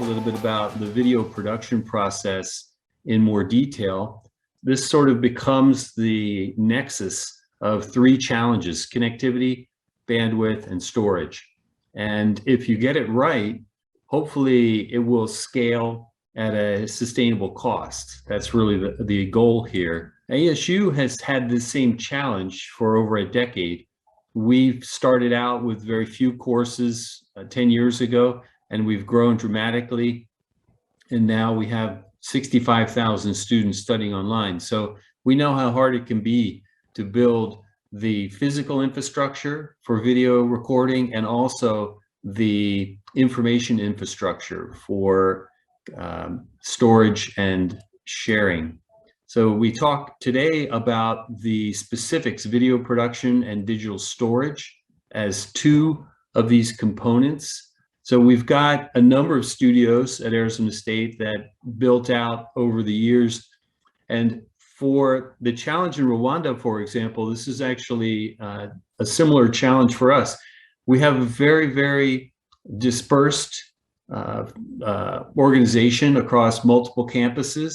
little bit about the video production process in more detail. This sort of becomes the nexus of three challenges: connectivity, bandwidth, and storage. And if you get it right, hopefully it will scale at a sustainable cost. That's really the goal here. ASU has had the same challenge for over a decade. We've started out with very few courses 10 years ago, and we've grown dramatically. And now we have 65,000 students studying online. So we know how hard it can be to build the physical infrastructure for video recording and also the information infrastructure for storage and sharing. So we talk today about the specifics: video production and digital storage as two of these components. So we've got a number of studios at Arizona State that built out over the years. And for the challenge in Rwanda, for example, this is actually a similar challenge for us. We have a very, very dispersed organization across multiple campuses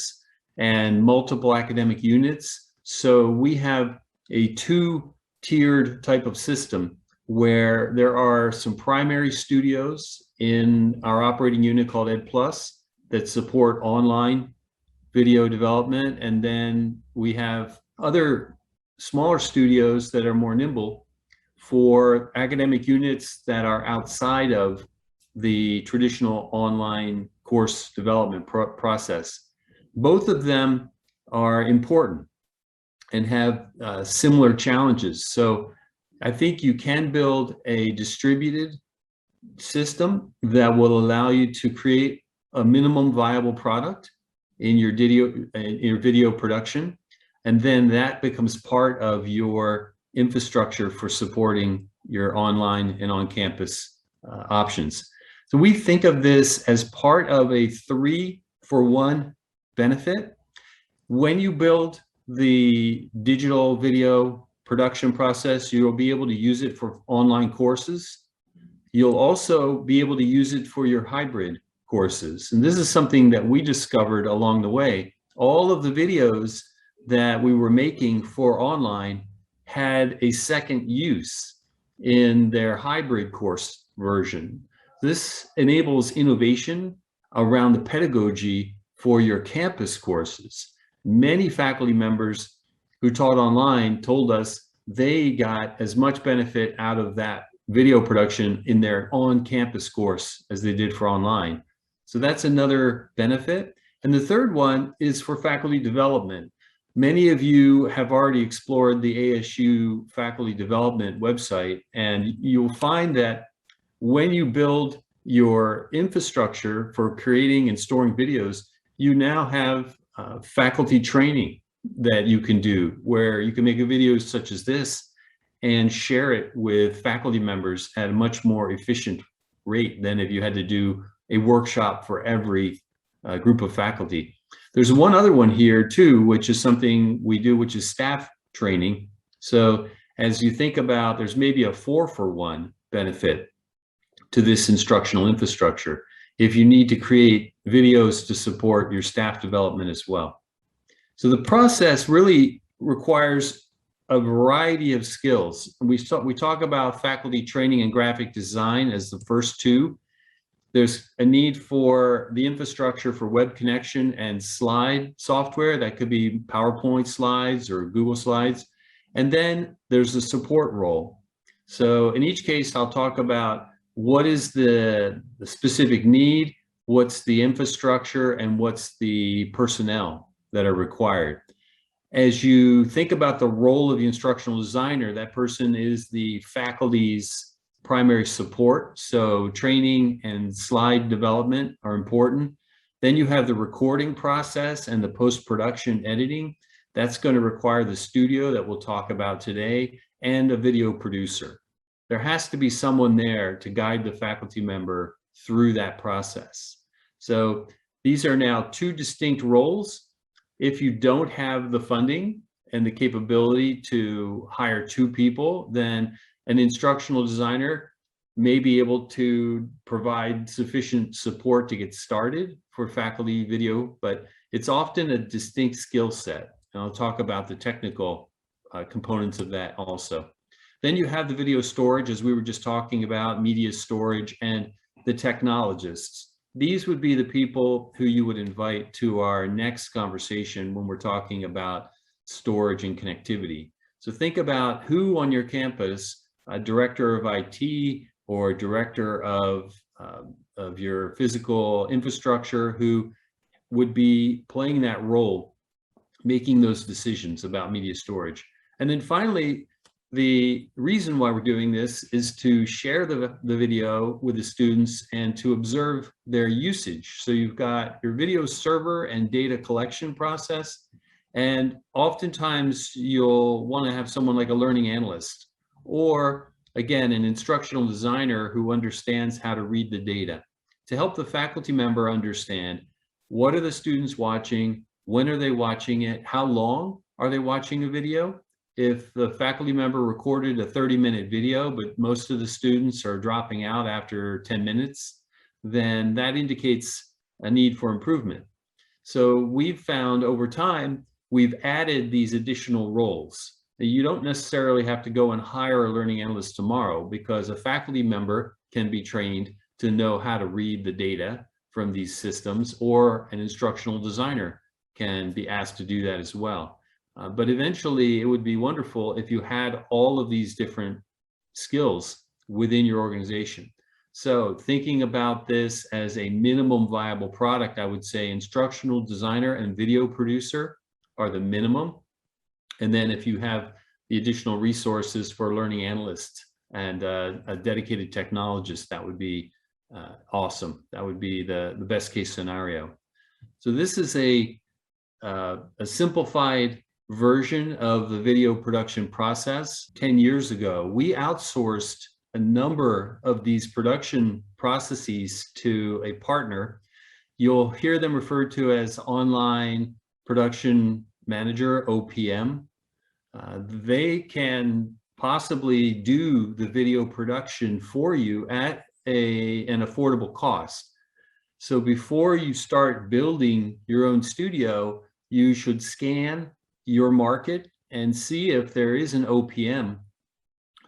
and multiple academic units. So we have a two-tiered type of system where there are some primary studios in our operating unit called Ed Plus that support online video development. And then we have other smaller studios that are more nimble for academic units that are outside of the traditional online course development process. Both of them are important and have similar challenges. So I think you can build a distributed system that will allow you to create a minimum viable product in your video production, and then that becomes part of your infrastructure for supporting your online and on-campus options. So we think of this as part of a 3-for-1 benefit. When you build the digital video production process, you'll be able to use it for online courses. You'll also be able to use it for your hybrid courses. And this is something that we discovered along the way. All of the videos that we were making for online had a second use in their hybrid course version. This enables innovation around the pedagogy for your campus courses. Many faculty members who taught online told us they got as much benefit out of that video production in their on-campus course as they did for online. So that's another benefit. And the third one is for faculty development. Many of you have already explored the ASU faculty development website, and you'll find that when you build your infrastructure for creating and storing videos, you now have faculty training that you can do, where you can make a video such as this and share it with faculty members at a much more efficient rate than if you had to do a workshop for every group of faculty. There's one other one here too, which is something we do, which is staff training. So as you think about, there's maybe a 4-for-1 benefit to this instructional infrastructure if you need to create videos to support your staff development as well. So the process really requires a variety of skills. We talk about faculty training and graphic design as the first two. There's a need for the infrastructure for web connection and slide software. That could be PowerPoint slides or Google Slides. And then there's the support role. So in each case, I'll talk about what is the specific need, what's the infrastructure, and what's the personnel that are required. As you think about the role of the instructional designer, that person is the faculty's primary support. So training and slide development are important. Then you have the recording process and the post-production editing. That's going to require the studio that we'll talk about today and a video producer. There has to be someone there to guide the faculty member through that process. So these are now two distinct roles. If you don't have the funding and the capability to hire two people, then an instructional designer may be able to provide sufficient support to get started for faculty video, but it's often a distinct skill set. And I'll talk about the technical components of that also. Then you have the video storage, as we were just talking about, media storage, and the technologists. These would be the people who you would invite to our next conversation when we're talking about storage and connectivity. So think about who on your campus, a director of IT or director of your physical infrastructure, who would be playing that role, making those decisions about media storage. And then finally, the reason why we're doing this is to share the video with the students and to observe their usage. So you've got your video server and data collection process, and oftentimes you'll want to have someone like a learning analyst, or again, an instructional designer who understands how to read the data to help the faculty member understand what are the students watching, when are they watching it, how long are they watching a video. If the faculty member recorded a 30-minute video, but most of the students are dropping out after 10 minutes, then that indicates a need for improvement. So we've found over time, we've added these additional roles. You don't necessarily have to go and hire a learning analyst tomorrow, because a faculty member can be trained to know how to read the data from these systems, or an instructional designer can be asked to do that as well. But eventually, it would be wonderful if you had all of these different skills within your organization. So thinking about this as a minimum viable product, I would say instructional designer and video producer are the minimum. And then if you have the additional resources for learning analysts and a dedicated technologist, that would be awesome. That would be the best case scenario. So this is a simplified version of the video production process. 10 years ago, we outsourced a number of these production processes to a partner. You'll hear them referred to as online production manager, OPM. They can possibly do the video production for you at an affordable cost. So before you start building your own studio, you should scan your market and see if there is an OPM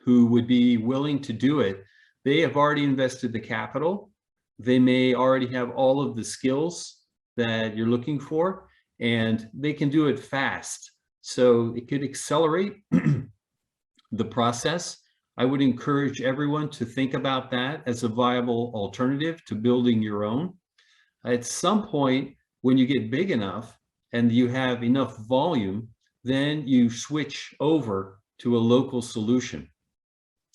who would be willing to do it. They have already invested the capital. They may already have all of the skills that you're looking for, and they can do it fast. So it could accelerate the process. I would encourage everyone to think about that as a viable alternative to building your own. At some point, when you get big enough and you have enough volume, then you switch over to a local solution.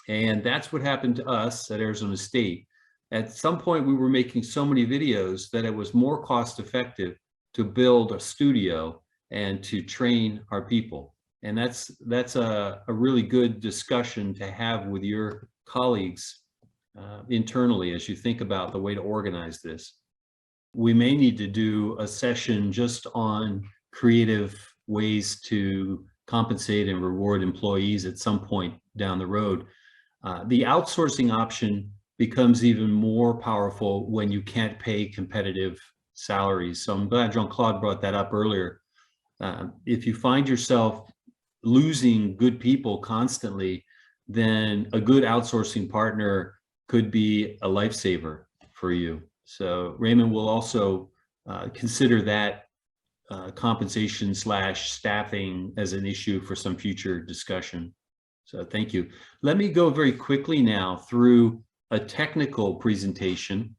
And that's what happened to us at Arizona State. At some point, we were making so many videos that it was more cost effective to build a studio and to train our people. And that's a really good discussion to have with your colleagues internally as you think about the way to organize this. We may need to do a session just on creative ways to compensate and reward employees at some point down the road. The outsourcing option becomes even more powerful when you can't pay competitive salaries. So I'm glad Jean-Claude brought that up earlier. If you find yourself losing good people constantly, then a good outsourcing partner could be a lifesaver for you. So Raymond will also consider that compensation / staffing as an issue for some future discussion. So thank you. Let me go very quickly now through a technical presentation.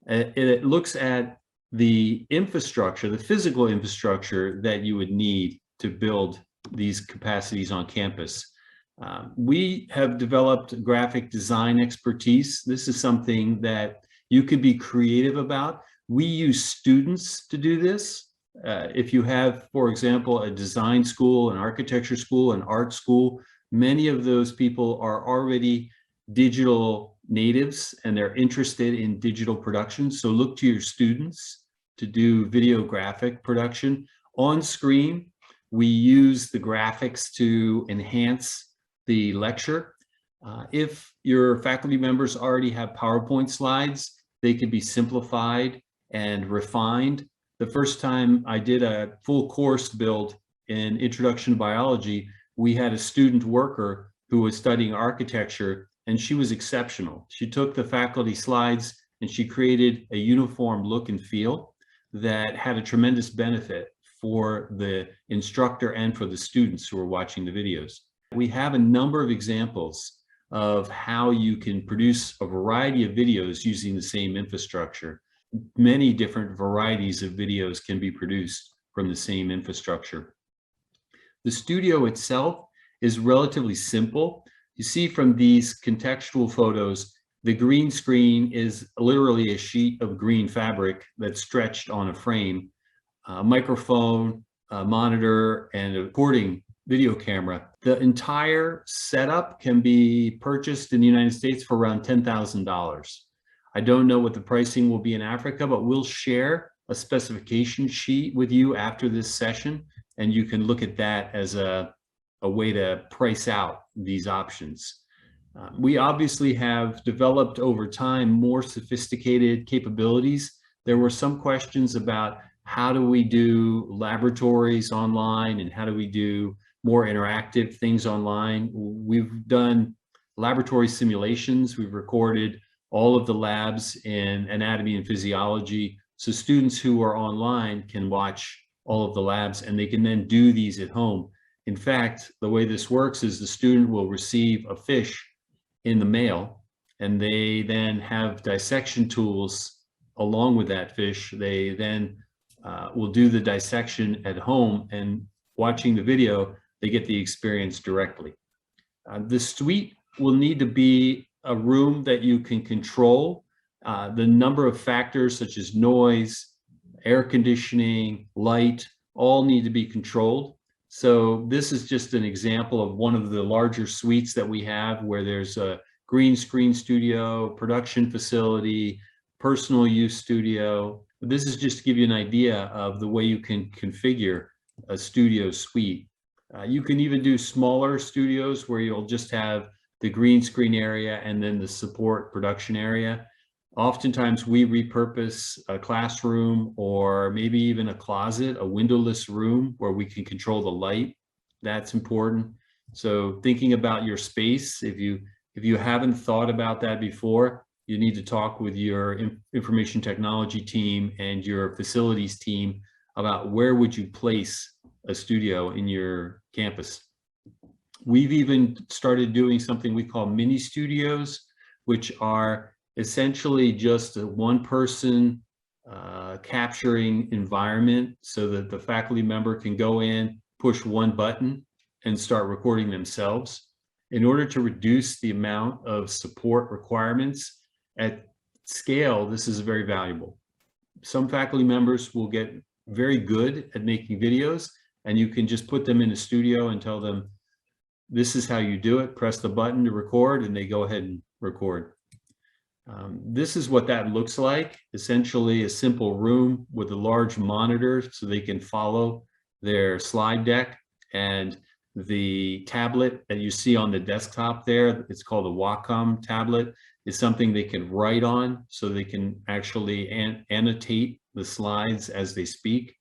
It looks at the infrastructure, the physical infrastructure that you would need to build these capacities on campus. We have developed graphic design expertise. This is something that you could be creative about. We use students to do this. If you have, for example, a design school, an architecture school, an art school, many of those people are already digital natives and they're interested in digital production. So look to your students to do video graphic production. On screen, we use the graphics to enhance the lecture. If your faculty members already have PowerPoint slides, they could be simplified and refined. The first time I did a full course build in Introduction to Biology, we had a student worker who was studying architecture, and she was exceptional. She took the faculty slides and she created a uniform look and feel that had a tremendous benefit for the instructor and for the students who were watching the videos. We have a number of examples of how you can produce a variety of videos using the same infrastructure. Many different varieties of videos can be produced from the same infrastructure. The studio itself is relatively simple. You see from these contextual photos, the green screen is literally a sheet of green fabric that's stretched on a frame, a microphone, a monitor, and a recording video camera. The entire setup can be purchased in the United States for around $10,000. I don't know what the pricing will be in Africa, but we'll share a specification sheet with you after this session, and you can look at that as a way to price out these options. We obviously have developed over time more sophisticated capabilities. There were some questions about how do we do laboratories online and how do we do more interactive things online. We've done laboratory simulations. We've recorded all of the labs in anatomy and physiology, so students who are online can watch all of the labs and they can then do these at home. In fact, the way this works is the student will receive a fish in the mail, and they then have dissection tools along with that fish. They then will do the dissection at home, and watching the video, they get the experience directly. The suite will need to be a room that you can control. The number of factors such as noise, air conditioning, light, all need to be controlled. So this is just an example of one of the larger suites that we have, where there's a green screen studio, production facility, personal use studio. This is just to give you an idea of the way you can configure a studio suite. You can even do smaller studios where you'll just have the green screen area and then the support production area. Oftentimes we repurpose a classroom or maybe even a closet, a windowless room where we can control the light. That's important. So thinking about your space, if you haven't thought about that before, you need to talk with your information technology team and your facilities team about where would you place a studio in your campus. We've even started doing something we call mini studios, which are essentially just a one-person capturing environment so that the faculty member can go in, push one button, and start recording themselves. In order to reduce the amount of support requirements at scale, this is very valuable. Some faculty members will get very good at making videos, and you can just put them in a studio and tell them, this is how you do it, press the button to record, and they go ahead and record. This is what that looks like. Essentially a simple room with a large monitor so they can follow their slide deck, and the tablet that you see on the desktop there, it's called a Wacom tablet, is something they can write on so they can actually annotate the slides as they speak.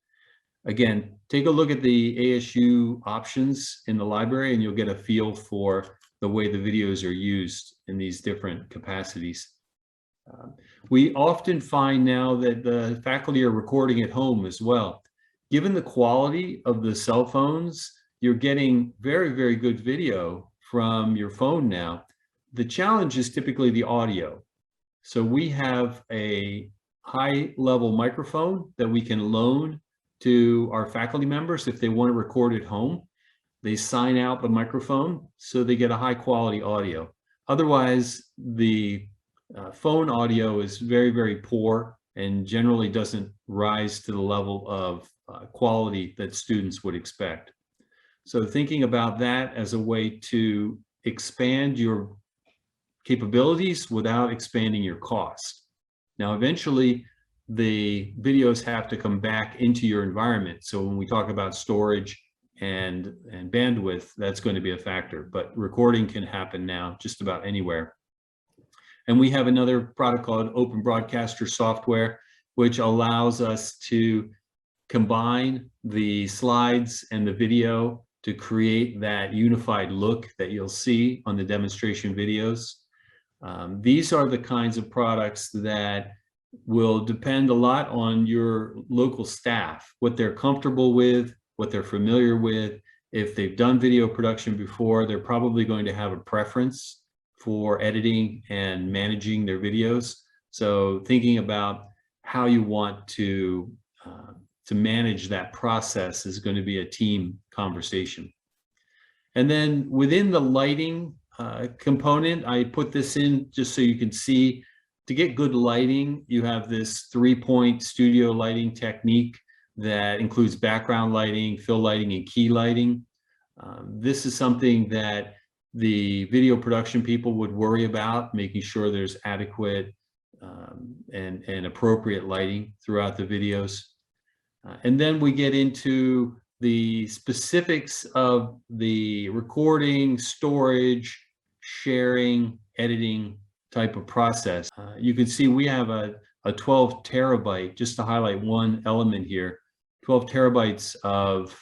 Again, take a look at the ASU options in the library and you'll get a feel for the way the videos are used in these different capacities. We often find now that the faculty are recording at home as well. Given the quality of the cell phones, you're getting very, very good video from your phone now. The challenge is typically the audio. So we have a high-level microphone that we can loan to our faculty members if they want to record at home. They sign out the microphone so they get a high-quality audio. Otherwise, the phone audio is very, very poor and generally doesn't rise to the level of quality that students would expect. So thinking about that as a way to expand your capabilities without expanding your cost. Now, eventually, the videos have to come back into your environment. So when we talk about storage, and bandwidth, that's going to be a factor. But recording can happen now just about anywhere. And we have another product called Open Broadcaster Software, which allows us to combine the slides and the video to create that unified look that you'll see on the demonstration videos. These are the kinds of products that will depend a lot on your local staff, what they're comfortable with, what they're familiar with. If they've done video production before, they're probably going to have a preference for editing and managing their videos. So thinking about how you want to manage that process is going to be a team conversation. And then within the lighting component, I put this in just so you can see, to get good lighting, you have this 3-point studio lighting technique that includes background lighting, fill lighting, and key lighting. This is something that the video production people would worry about, making sure there's adequate and appropriate lighting throughout the videos. And then we get into the specifics of the recording, storage, sharing, editing type of process. You can see we have a 12 terabyte, just to highlight one element here, 12 terabytes of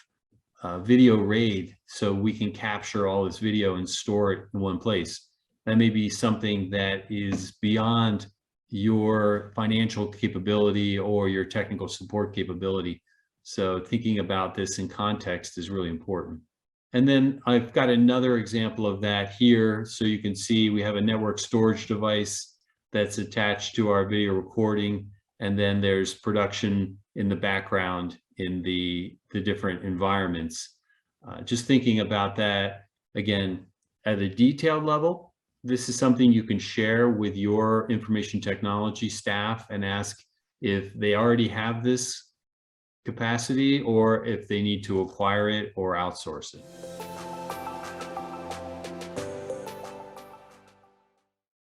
video RAID, so we can capture all this video and store it in one place. That may be something that is beyond your financial capability or your technical support capability. So thinking about this in context is really important. And then I've got another example of that here. So you can see we have a network storage device that's attached to our video recording. And then there's production in the background in the different environments. Just thinking about that, again, at a detailed level, this is something you can share with your information technology staff and ask if they already have this capacity or if they need to acquire it or outsource it.